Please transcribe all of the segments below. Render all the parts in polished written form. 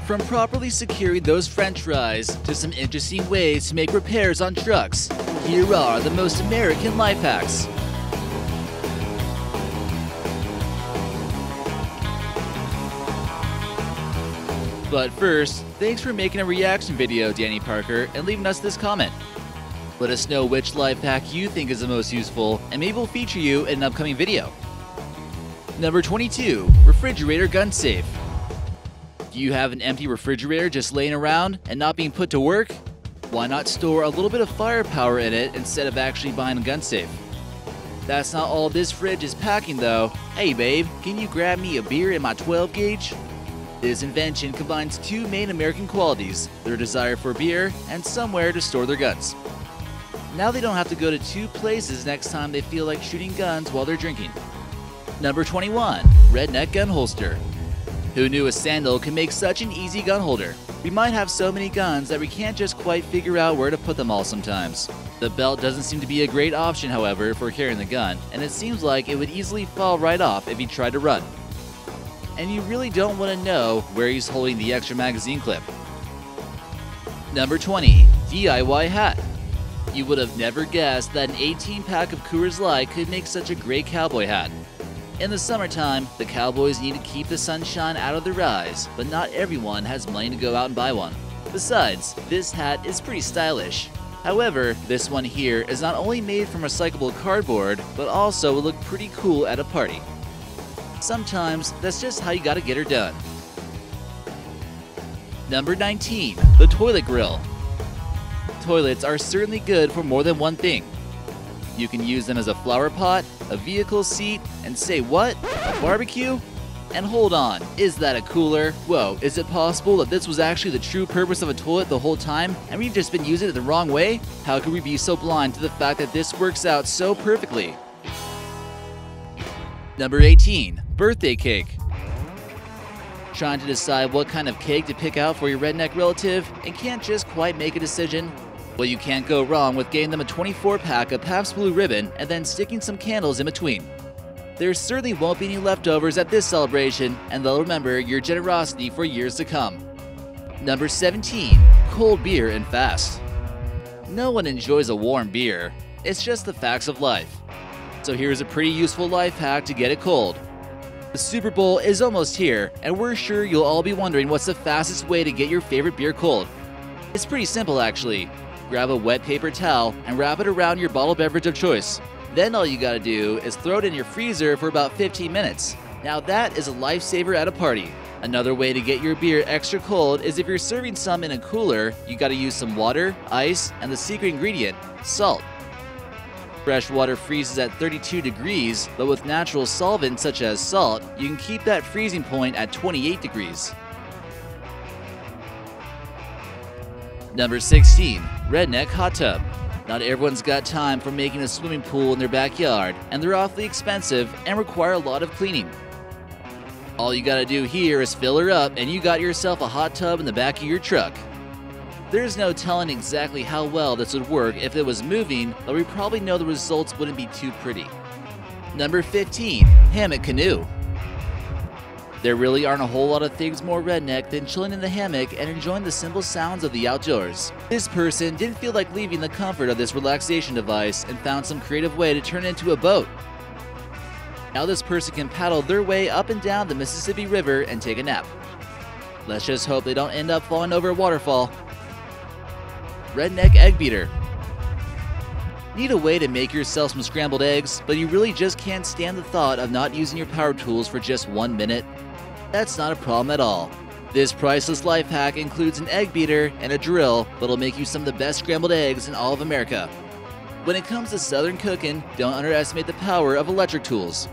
From properly securing those french fries to some interesting ways to make repairs on trucks, here are the Most American Lifehacks. But first, thanks for making a reaction video, Danny Parker, and leaving us this comment. Let us know which life hack you think is the most useful, and maybe we'll feature you in an upcoming video. Number 22. Refrigerator gun safe. Do you have an empty refrigerator just laying around and not being put to work? Why not store a little bit of firepower in it instead of actually buying a gun safe? That's not all this fridge is packing though. Hey babe, can you grab me a beer in my 12 gauge? This invention combines two main American qualities, their desire for beer and somewhere to store their guns. Now they don't have to go to two places next time they feel like shooting guns while they're drinking. Number 21. Redneck gun holster. Who knew a sandal could make such an easy gun holder? We might have so many guns that we can't just quite figure out where to put them all sometimes. The belt doesn't seem to be a great option, however, for carrying the gun, and it seems like it would easily fall right off if you tried to run. And you really don't want to know where he's holding the extra magazine clip. Number 20. DIY hat. You would have never guessed that an 18-pack of Coors Light could make such a great cowboy hat. In the summertime, the cowboys need to keep the sunshine out of their eyes, but not everyone has money to go out and buy one. Besides, this hat is pretty stylish. However, this one here is not only made from recyclable cardboard, but also will look pretty cool at a party. Sometimes, that's just how you gotta get her done. Number 19. The toilet grill. Toilets are certainly good for more than one thing. You can use them as a flower pot, a vehicle seat, and say what? A barbecue? And hold on, is that a cooler? Whoa, is it possible that this was actually the true purpose of a toilet the whole time, and we've just been using it the wrong way? How could we be so blind to the fact that this works out so perfectly? Number 18. Birthday cake. Trying to decide what kind of cake to pick out for your redneck relative and can't just quite make a decision? Well, you can't go wrong with getting them a 24-pack of Pabst Blue Ribbon and then sticking some candles in between. There certainly won't be any leftovers at this celebration, and they'll remember your generosity for years to come. Number 17. Cold beer and fast. No one enjoys a warm beer. It's just the facts of life. So here's a pretty useful life hack to get it cold. The Super Bowl is almost here, and we're sure you'll all be wondering what's the fastest way to get your favorite beer cold. It's pretty simple actually. Grab a wet paper towel and wrap it around your bottled beverage of choice. Then all you gotta do is throw it in your freezer for about 15 minutes. Now that is a lifesaver at a party. Another way to get your beer extra cold is if you're serving some in a cooler, you gotta use some water, ice, and the secret ingredient, salt. Fresh water freezes at 32 degrees, but with natural solvents such as salt, you can keep that freezing point at 28 degrees. Number 16. Redneck hot tub. Not everyone's got time for making a swimming pool in their backyard, and they're awfully expensive and require a lot of cleaning. All you gotta do here is fill her up and you got yourself a hot tub in the back of your truck. There's no telling exactly how well this would work if it was moving, but we probably know the results wouldn't be too pretty. Number 15. Hammock canoe. There really aren't a whole lot of things more redneck than chilling in the hammock and enjoying the simple sounds of the outdoors. This person didn't feel like leaving the comfort of this relaxation device and found some creative way to turn it into a boat. Now this person can paddle their way up and down the Mississippi River and take a nap. Let's just hope they don't end up falling over a waterfall. Redneck egg beater. Need a way to make yourself some scrambled eggs, but you really just can't stand the thought of not using your power tools for just 1 minute? That's not a problem at all. This priceless life hack includes an egg beater and a drill that'll make you some of the best scrambled eggs in all of America. When it comes to southern cooking, don't underestimate the power of electric tools.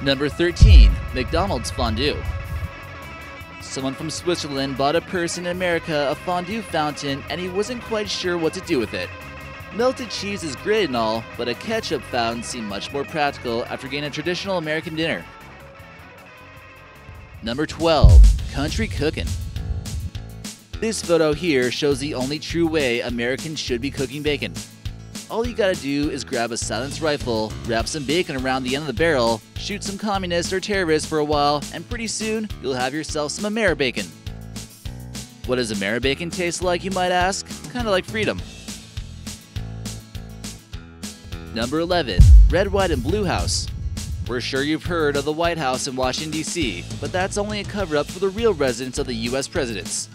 Number 13. McDonald's fondue. Someone from Switzerland bought a person in America a fondue fountain and he wasn't quite sure what to do with it. Melted cheese is great and all, but a ketchup fountain seemed much more practical after getting a traditional American dinner. Number 12. Country cooking. This photo here shows the only true way Americans should be cooking bacon. All you gotta do is grab a silenced rifle, wrap some bacon around the end of the barrel, shoot some communists or terrorists for a while, and pretty soon you'll have yourself some Ameribacon. What does Ameribacon taste like, you might ask? Kinda like freedom. Number 11. Red, White, and Blue House. We're sure you've heard of the White House in Washington, D.C., but that's only a cover-up for the real residents of the U.S. presidents.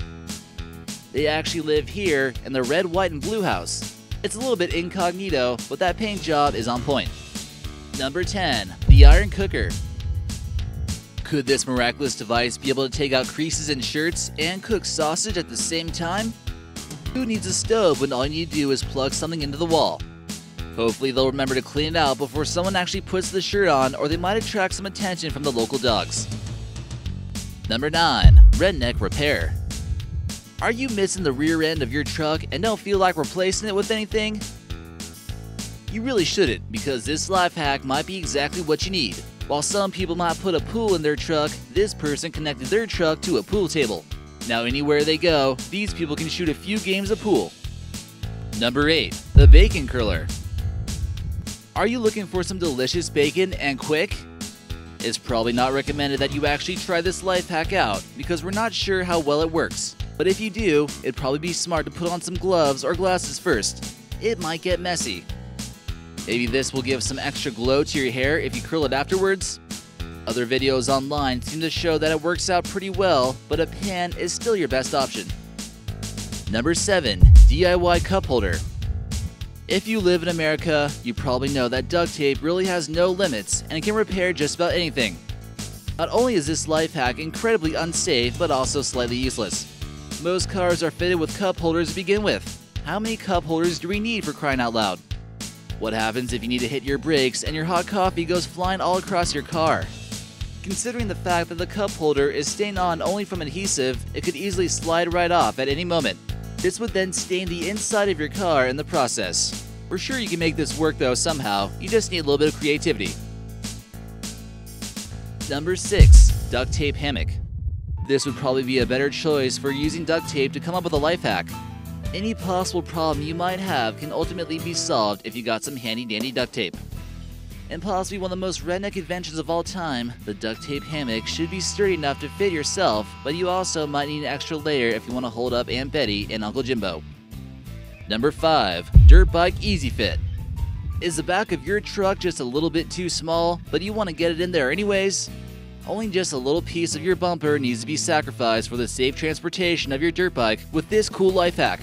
They actually live here in the Red, White, and Blue House. It's a little bit incognito, but that paint job is on point. Number 10. The Iron Cooker. Could this miraculous device be able to take out creases in shirts and cook sausage at the same time? Who needs a stove when all you need to do is plug something into the wall? Hopefully they'll remember to clean it out before someone actually puts the shirt on, or they might attract some attention from the local dogs. Number 9. Redneck Repair. Are you missing the rear end of your truck and don't feel like replacing it with anything? You really shouldn't, because this life hack might be exactly what you need. While some people might put a pool in their truck, this person connected their truck to a pool table. Now anywhere they go, these people can shoot a few games of pool. Number 8. The Bacon Curler. Are you looking for some delicious bacon and quick? It's probably not recommended that you actually try this life hack out, because we're not sure how well it works. But if you do, it'd probably be smart to put on some gloves or glasses first. It might get messy. Maybe this will give some extra glow to your hair if you curl it afterwards. Other videos online seem to show that it works out pretty well, but a pan is still your best option. Number 7. DIY Cup Holder. If you live in America, you probably know that duct tape really has no limits and it can repair just about anything. Not only is this life hack incredibly unsafe, but also slightly useless. Most cars are fitted with cup holders to begin with. How many cup holders do we need, for crying out loud? What happens if you need to hit your brakes and your hot coffee goes flying all across your car? Considering the fact that the cup holder is staying on only from adhesive, it could easily slide right off at any moment. This would then stain the inside of your car in the process. We're sure you can make this work though somehow, you just need a little bit of creativity. Number 6. Duct tape hammock. This would probably be a better choice for using duct tape to come up with a life hack. Any possible problem you might have can ultimately be solved if you got some handy dandy duct tape. And possibly one of the most redneck inventions of all time, the duct tape hammock should be sturdy enough to fit yourself, but you also might need an extra layer if you want to hold up Aunt Betty and Uncle Jimbo. Number 5. Dirt Bike Easy Fit. Is the back of your truck just a little bit too small, but you want to get it in there anyways? Only just a little piece of your bumper needs to be sacrificed for the safe transportation of your dirt bike with this cool life hack.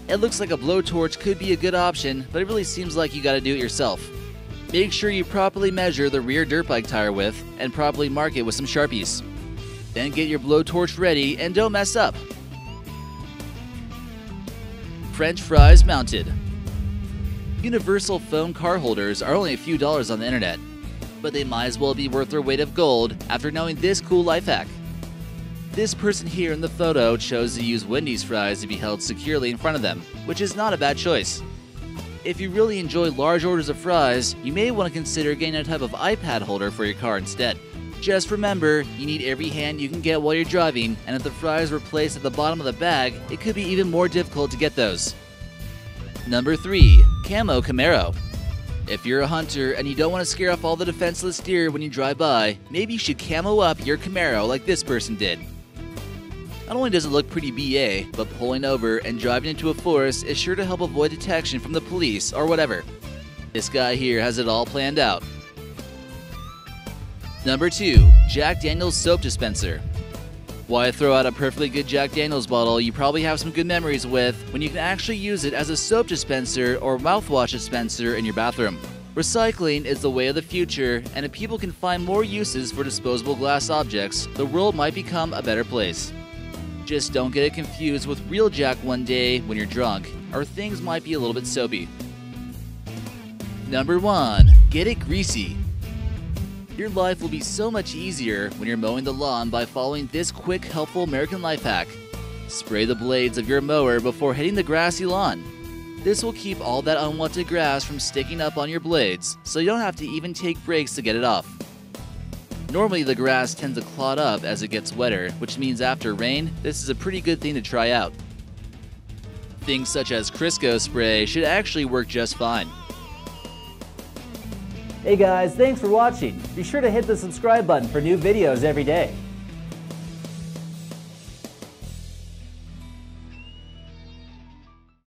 It looks like a blowtorch could be a good option, but it really seems like you gotta do it yourself. Make sure you properly measure the rear dirt bike tire width and properly mark it with some Sharpies. Then get your blowtorch ready and don't mess up. French fries mounted. Universal phone car holders are only a few dollars on the internet, but they might as well be worth their weight of gold after knowing this cool life hack. This person here in the photo chose to use Wendy's fries to be held securely in front of them, which is not a bad choice. If you really enjoy large orders of fries, you may want to consider getting a type of iPad holder for your car instead. Just remember, you need every hand you can get while you're driving, and if the fries were placed at the bottom of the bag, it could be even more difficult to get those. Number 3. Camo Camaro. If you're a hunter and you don't want to scare off all the defenseless deer when you drive by, maybe you should camo up your Camaro like this person did. Not only does it look pretty BA, but pulling over and driving into a forest is sure to help avoid detection from the police or whatever. This guy here has it all planned out. Number 2. Jack Daniel's Soap Dispenser. Why throw out a perfectly good Jack Daniel's bottle you probably have some good memories with when you can actually use it as a soap dispenser or mouthwash dispenser in your bathroom? Recycling is the way of the future, and if people can find more uses for disposable glass objects, the world might become a better place. Just don't get it confused with real Jack one day when you're drunk, or things might be a little bit soapy. Number 1. Get it greasy. Your life will be so much easier when you're mowing the lawn by following this quick, helpful American life hack. Spray the blades of your mower before hitting the grassy lawn. This will keep all that unwanted grass from sticking up on your blades, so you don't have to even take breaks to get it off. Normally the grass tends to clot up as it gets wetter, which means after rain, this is a pretty good thing to try out. Things such as Crisco spray should actually work just fine. Hey guys, thanks for watching. Be sure to hit the subscribe button for new videos every day.